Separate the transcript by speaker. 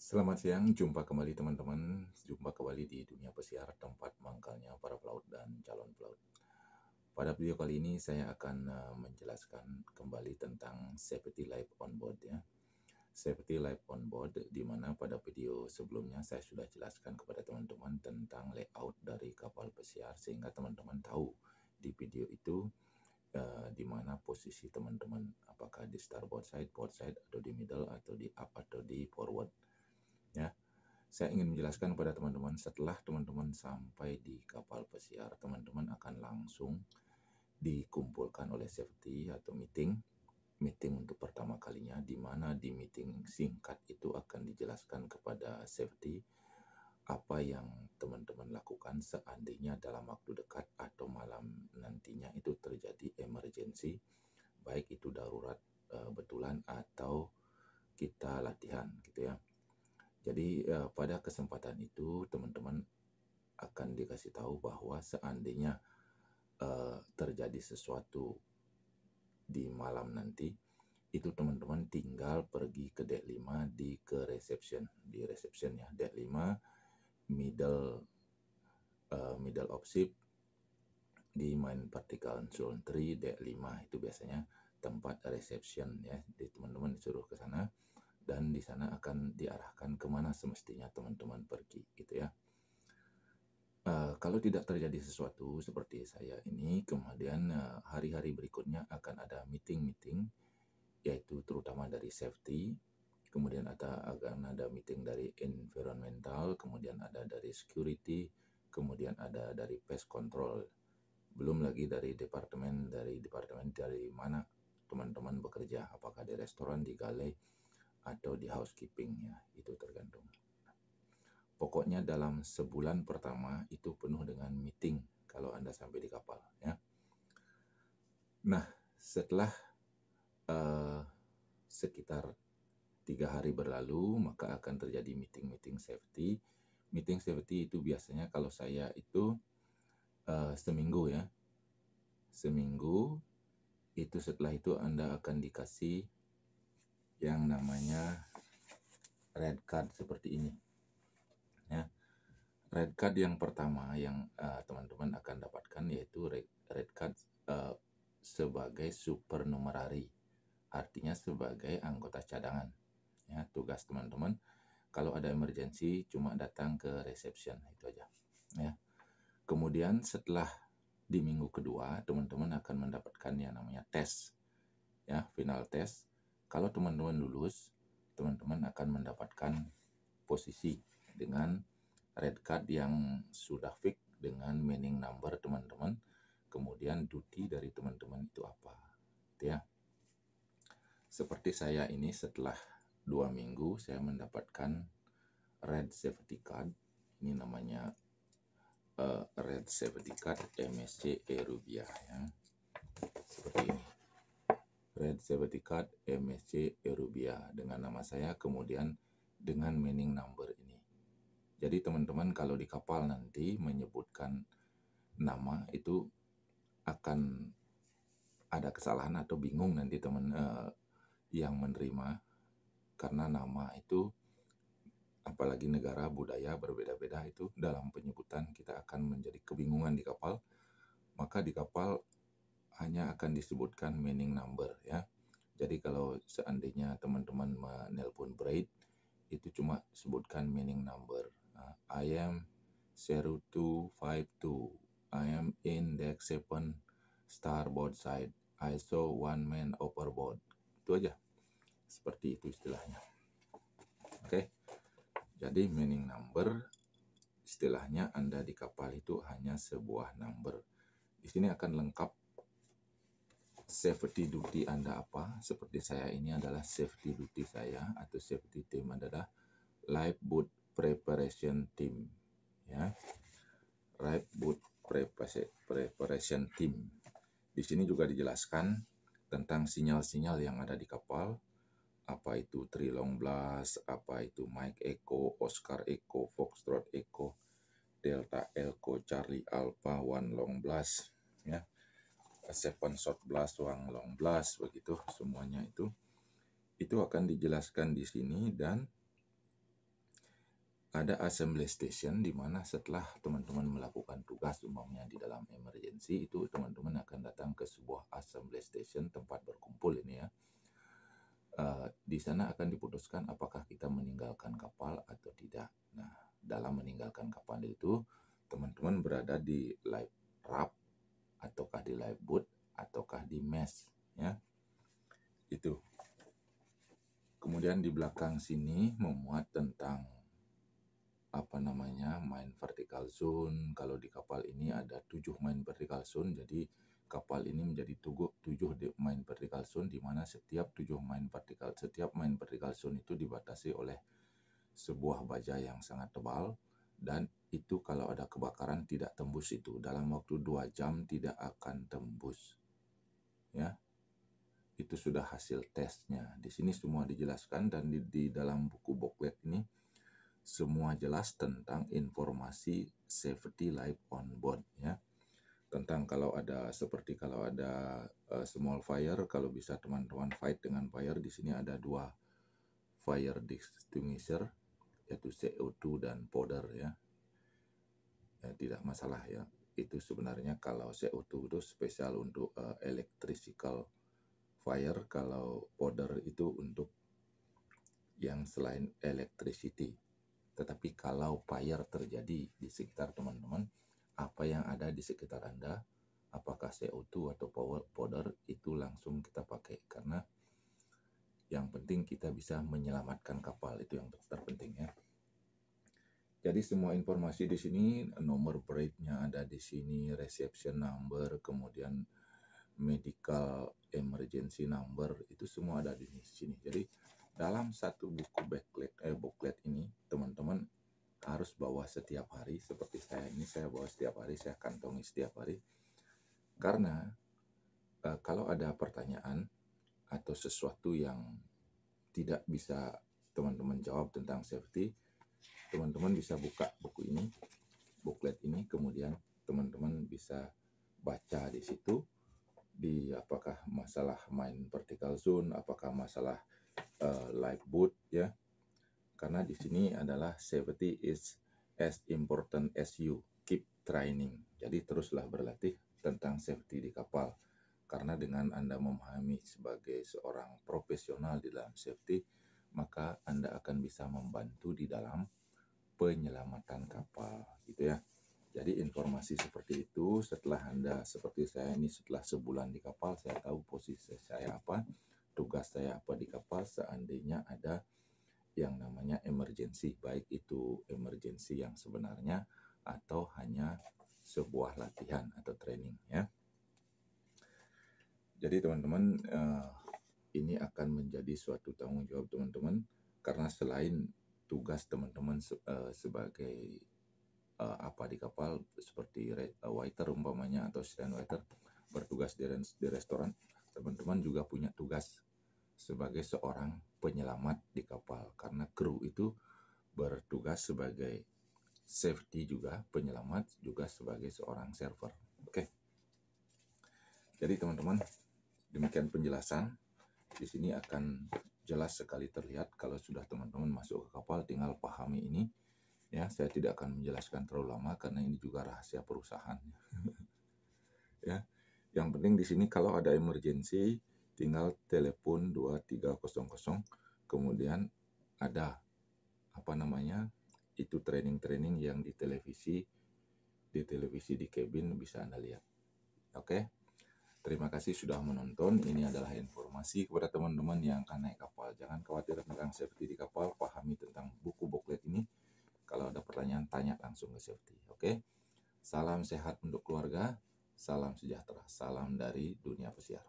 Speaker 1: Selamat siang, jumpa kembali teman-teman. Jumpa kembali di dunia pesiar, tempat mangkalnya para pelaut dan calon pelaut. Pada video kali ini saya akan menjelaskan kembali tentang safety life on board ya. Safety life on board, di mana pada video sebelumnya saya sudah jelaskan kepada teman-teman tentang layout dari kapal pesiar sehingga teman-teman tahu di video itu di mana posisi teman-teman, apakah di starboard side, port side, atau di middle, atau di up, atau di forward ya. Saya ingin menjelaskan kepada teman-teman, setelah teman-teman sampai di kapal pesiar, teman-teman akan langsung dikumpulkan oleh safety atau meeting untuk pertama kalinya, di mana di meeting singkat itu akan dijelaskan kepada safety apa yang teman-teman lakukan seandainya dalam waktu dekat atau malam nantinya itu terjadi emergency, baik itu darurat betulan atau kita latihan gitu ya. Jadi pada kesempatan itu teman-teman akan dikasih tahu bahwa seandainya terjadi sesuatu di malam nanti, itu teman-teman tinggal pergi ke deck 5 ke reception ya. Deck 5 middle of ship di main vertical zone 3 deck 5 itu biasanya tempat reception ya. Jadi teman-teman disuruh ke sana dan di sana akan diarahkan kemana semestinya teman-teman pergi gitu ya. Kalau tidak terjadi sesuatu seperti saya ini, kemudian hari-hari berikutnya akan ada meeting, yaitu terutama dari safety, kemudian akan ada meeting dari environmental, kemudian ada dari security, kemudian ada dari pest control, belum lagi dari departemen dari mana teman-teman bekerja, apakah di restoran, di galley, atau di housekeeping ya, itu tergantung. Pokoknya dalam sebulan pertama itu penuh dengan meeting kalau Anda sampai di kapal ya. Nah, setelah sekitar 3 hari berlalu, maka akan terjadi meeting safety. Meeting safety itu biasanya kalau saya itu seminggu ya. Seminggu itu, setelah itu Anda akan dikasih yang namanya red card seperti ini ya. Red card yang pertama yang teman-teman akan dapatkan yaitu red card sebagai supernumerary, artinya sebagai anggota cadangan ya. Tugas teman-teman kalau ada emergency cuma datang ke reception, itu aja ya. Kemudian setelah di minggu kedua teman-teman akan mendapatkan yang namanya tes ya, final test. Kalau teman-teman lulus, teman-teman akan mendapatkan posisi dengan red card yang sudah fix dengan meaning number teman-teman, kemudian duty dari teman-teman itu apa gitu ya. Seperti saya ini, setelah 2 minggu saya mendapatkan red safety card, ini namanya red safety card MSC Erubia ya, seperti ini, red safety card MSC Erubia dengan nama saya, kemudian dengan meaning number ini. Jadi teman-teman kalau di kapal nanti menyebutkan nama itu akan ada kesalahan atau bingung nanti teman yang menerima, karena nama itu apalagi negara budaya berbeda-beda, itu dalam penyebutan kita akan menjadi kebingungan di kapal. Maka di kapal hanya akan disebutkan meaning number ya. Jadi kalau seandainya teman-teman menelpon braid, itu cuma sebutkan meaning number. I am 0252. I am in deck 7 starboard side. I saw one man overboard. Itu aja. Seperti itu istilahnya. Oke. Jadi meaning number istilahnya Anda di kapal itu hanya sebuah number. Di sini akan lengkap safety duty Anda apa. Seperti saya ini adalah safety duty saya atau safety team adalah lifeboat preparation team ya. Lifeboat preparation team. Di sini juga dijelaskan tentang sinyal-sinyal yang ada di kapal. Apa itu Three Long Blast, apa itu Mike Echo, Oscar Echo, Foxtrot Echo, Delta Echo, Charlie Alpha, One Long Blast ya. Seven Short Blast, One Long Blast, begitu semuanya itu akan dijelaskan di sini. Dan ada assembly station di mana setelah teman-teman melakukan tugas umpamanya di dalam emergency itu teman-teman akan datang ke sebuah assembly station tempat berkumpul ini ya. Di sana akan diputuskan apakah kita meninggalkan kapal atau tidak. Nah, dalam meninggalkan kapal itu teman-teman berada di life raft ataukah di life boat ataukah di mess ya. Itu. Kemudian di belakang sini memuat tentang main vertical zone. Kalau di kapal ini ada 7 main vertical zone, jadi kapal ini menjadi 7 main vertical zone di mana setiap main vertical zone itu dibatasi oleh sebuah baja yang sangat tebal, dan itu kalau ada kebakaran tidak tembus itu. Dalam waktu 2 jam tidak akan tembus. Ya. Itu sudah hasil tesnya. Di sini semua dijelaskan dan di dalam buku booklet ini semua jelas tentang informasi safety life on board ya. Tentang kalau ada small fire, kalau bisa teman-teman fight dengan fire, di sini ada 2 fire extinguisher yaitu CO2 dan powder ya. Tidak masalah ya. Itu sebenarnya kalau CO2 itu spesial untuk electrical fire, kalau powder itu untuk yang selain electricity. Tetapi kalau fire terjadi di sekitar teman-teman, apa yang ada di sekitar Anda, apakah CO2 atau powder, itu langsung kita pakai. Karena yang penting kita bisa menyelamatkan kapal, itu yang terpenting ya. Jadi semua informasi di sini, nomor berite-nya ada di sini, reception number, kemudian medical emergency number, itu semua ada di sini. Jadi dalam satu buku booklet ini teman-teman harus bawa setiap hari. Seperti saya ini, saya bawa setiap hari, saya kantongi setiap hari. Karena kalau ada pertanyaan atau sesuatu yang tidak bisa teman-teman jawab tentang safety, teman-teman bisa buka buku ini, booklet ini, kemudian teman-teman bisa baca di situ, di apakah masalah main vertical zone, apakah masalah lifeboat ya. Karena di sini adalah safety is as important as you keep training. Jadi teruslah berlatih tentang safety di kapal. Karena dengan Anda memahami sebagai seorang profesional di dalam safety, maka Anda akan bisa membantu di dalam penyelamatan kapal gitu ya. Jadi informasi seperti itu, setelah Anda seperti saya ini, setelah sebulan di kapal, saya tahu posisi saya apa, tugas saya apa di kapal. Seandainya ada yang namanya emergency, baik itu emergency yang sebenarnya atau hanya sebuah latihan atau training ya. Jadi teman-teman, ini akan menjadi suatu tanggung jawab teman-teman, karena selain tugas teman-teman sebagai apa di kapal seperti waiter umpamanya atau stand waiter, bertugas di restoran, teman-teman juga punya tugas sebagai seorang penyelamat di kapal, karena kru itu bertugas sebagai safety juga, penyelamat juga sebagai seorang server. Oke. Jadi teman-teman, demikian penjelasan. Di sini akan jelas sekali terlihat kalau sudah teman-teman masuk ke kapal, tinggal pahami ini. Ya, saya tidak akan menjelaskan terlalu lama karena ini juga rahasia perusahaan. Ya. Yang penting di sini kalau ada emergency tinggal telepon 2300, kemudian ada itu training-training yang di televisi di cabin bisa Anda lihat. Oke. Terima kasih sudah menonton. Ini adalah informasi kepada teman-teman yang akan naik kapal. Jangan khawatir tentang safety di kapal, pahami tentang buku booklet ini. Kalau ada pertanyaan, tanya langsung ke safety. Oke. Salam sehat untuk keluarga, salam sejahtera, salam dari dunia pesiar.